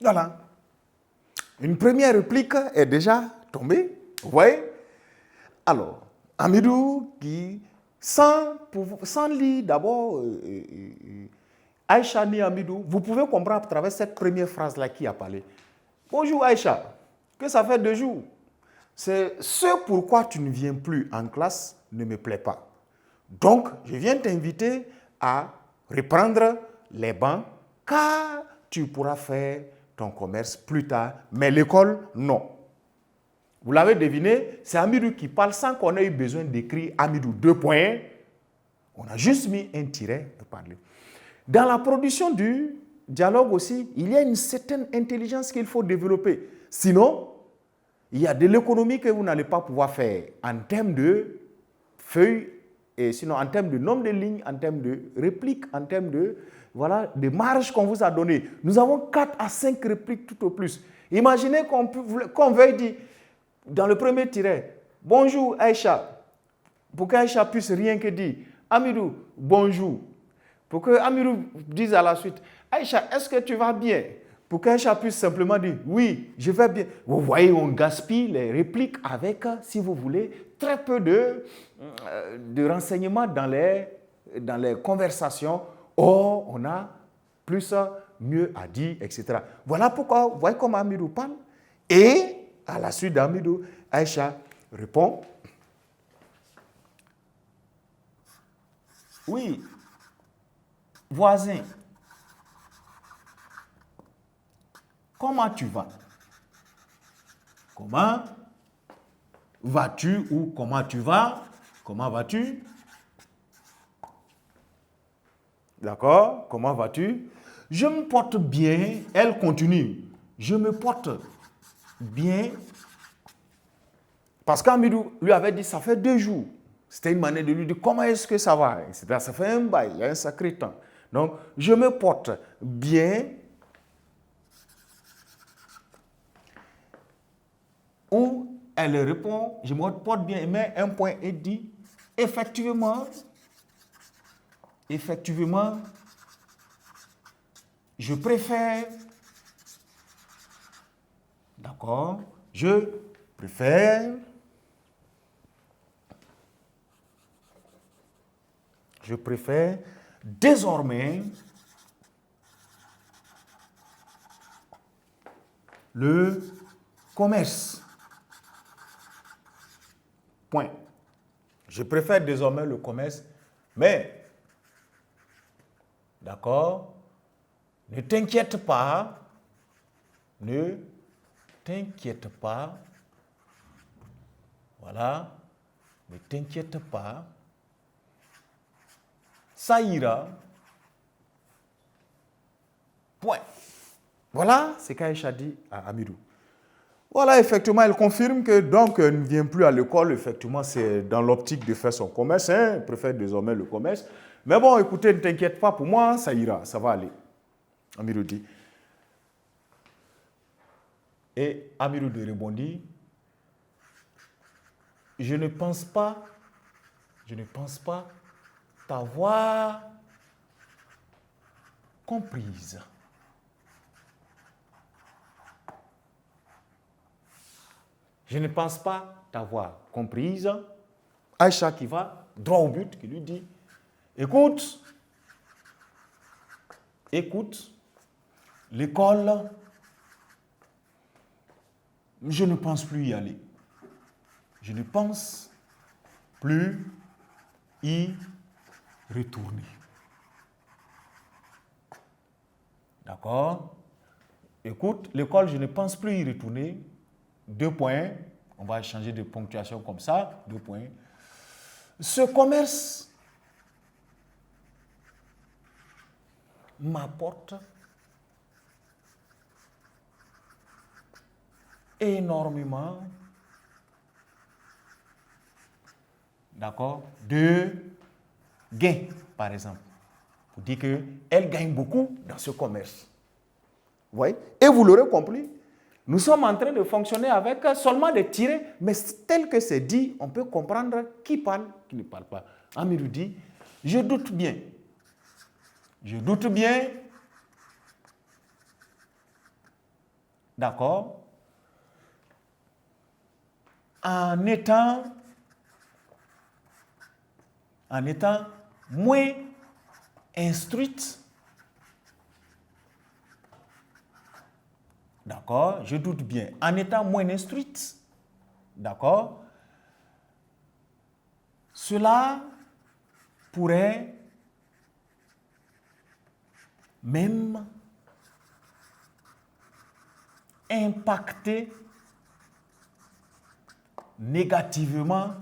Voilà. Une première réplique est déjà tombée. Vous voyez? Alors, Amidou qui, sans lire d'abord Aïcha ni Amidou, vous pouvez comprendre à travers cette première phrase-là qui a parlé. Bonjour Aïcha, que ça fait 2 jours. C'est ce pourquoi tu ne viens plus en classe ne me plaît pas. Donc, je viens t'inviter à reprendre les bancs car tu pourras faire ton commerce plus tard. Mais l'école, non. Vous l'avez deviné, c'est Amidou qui parle sans qu'on ait eu besoin d'écrire Amidou 2 points. On a juste mis un tiret de parler. Dans la production du dialogue aussi, il y a une certaine intelligence qu'il faut développer. Sinon, il y a de l'économie que vous n'allez pas pouvoir faire en termes de feuilles, et sinon en termes de nombre de lignes, en termes de répliques, en termes de, voilà, de marge qu'on vous a donné. Nous avons 4 à 5 répliques tout au plus. Imaginez qu'on veuille dire, dans le premier tiret, bonjour Aïcha, pour qu'Aïcha puisse rien que dire, Amidou, bonjour. Pour que Amidou dise à la suite, Aïcha, est-ce que tu vas bien? Pour qu'Aïcha puisse simplement dire, oui, je vais bien. Vous voyez, on gaspille les répliques avec, si vous voulez, très peu de renseignements dans les conversations. Or, on a plus, mieux à dire, etc. Voilà pourquoi, vous voyez comment Amidou parle. Et, à la suite d'Amidou, Aïcha répond, oui, voisin, comment tu vas? Comment vas-tu ou comment tu vas? Comment vas-tu? D'accord? Comment vas-tu? Je me porte bien. Elle continue. Je me porte bien. Parce qu'Amidou lui avait dit, ça fait 2 jours. C'était une manière de lui dire, comment est-ce que ça va? Ça fait un bail, il y a un sacré temps. Donc, je me porte bien. Ou elle répond, je me porte bien, elle met un point et dit, effectivement, je préfère, d'accord, je préfère désormais le commerce. Point. Je préfère désormais le commerce, mais, d'accord, ne t'inquiète pas, voilà, ne t'inquiète pas, ça ira, point. Voilà ce qu'Aïcha dit à Amidou. Voilà, effectivement, elle confirme que donc elle ne vient plus à l'école. Effectivement, c'est dans l'optique de faire son commerce. Elle préfère désormais le commerce. Mais bon, écoutez, ne t'inquiète pas, pour moi, ça ira, ça va aller. Amidou dit. Et Amidou répondit, je ne pense pas t'avoir comprise. Je ne pense pas t'avoir comprise. Aïcha qui va droit au but, qui lui dit, écoute, l'école, je ne pense plus y aller. Je ne pense plus y retourner. D'accord? Écoute, l'école, je ne pense plus y retourner. 2 points. On va changer de ponctuation comme ça. 2 points. Ce commerce m'apporte énormément, d'accord, de gains, par exemple. Pour dire qu'elle gagne beaucoup dans ce commerce. Vous voyez? Et vous l'aurez compris, nous sommes en train de fonctionner avec seulement des tirets, mais tel que c'est dit, on peut comprendre qui parle, qui ne parle pas. Amidou dit, je doute bien d'accord, en étant moins instruite, d'accord, je doute bien, en étant moins instruite, d'accord, cela pourrait même impacter négativement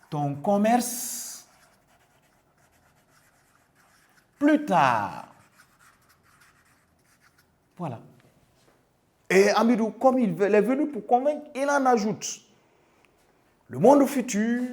ton commerce plus tard. Voilà. Et Amidou, comme il est venu pour convaincre, il en ajoute. Le monde futur,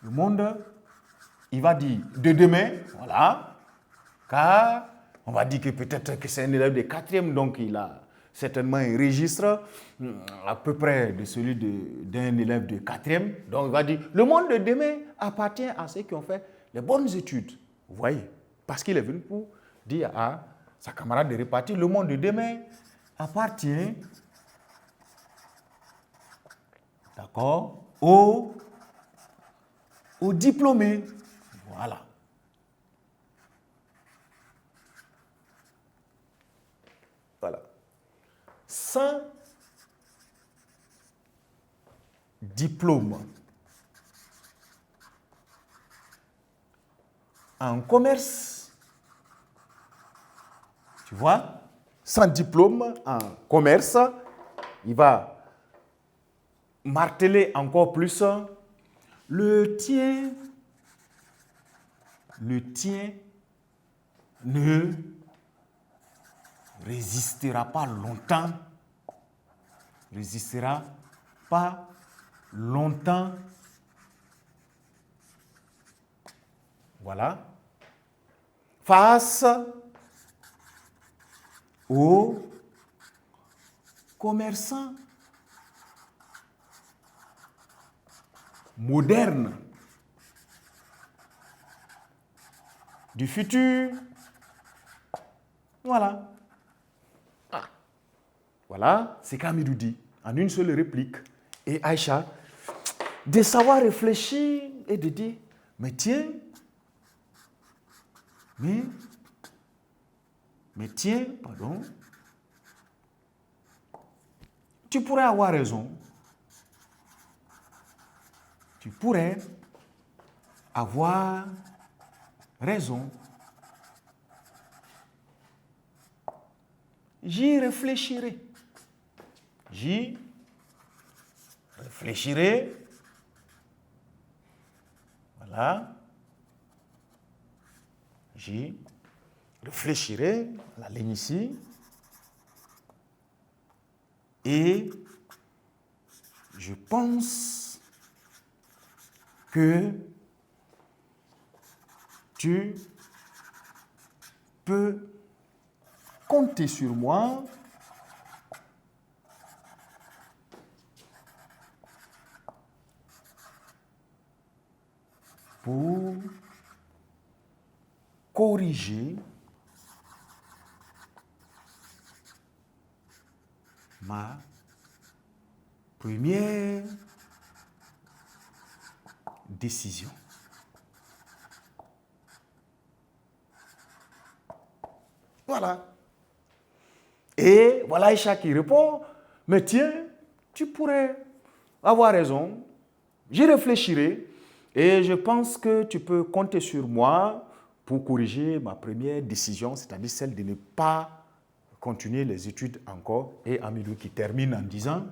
le monde, il va dire de demain, voilà, car on va dire que peut-être que c'est un élève de 4e, donc il a certainement un registre à peu près de celui d'un élève de 4e. Donc il va dire, le monde de demain appartient à ceux qui ont fait les bonnes études. Vous voyez, parce qu'il est venu pour dire à sa camarade de répartir, le monde de demain appartient, d'accord, aux diplômés. Voilà. Voilà. Sans diplôme en commerce, tu vois, sans diplôme en commerce, il va marteler encore plus le tien ne résistera pas longtemps, voilà, face aux commerçants modernes du futur. Voilà. Voilà, c'est qu'Amidou dit en une seule réplique. Et Aïcha, de savoir réfléchir et de dire, mais tiens, pardon, tu pourrais avoir raison. Tu pourrais avoir raison. J'y réfléchirai. Voilà. J'y réfléchirai, la ligne ici. Et je pense que tu peux compter sur moi pour corriger ma première décision. Voilà. Et voilà Aïcha qui répond, mais tiens, tu pourrais avoir raison, j'y réfléchirai et je pense que tu peux compter sur moi pour corriger ma première décision, c'est-à-dire celle de ne pas continuer les études encore. Et Amidou qui termine en disant,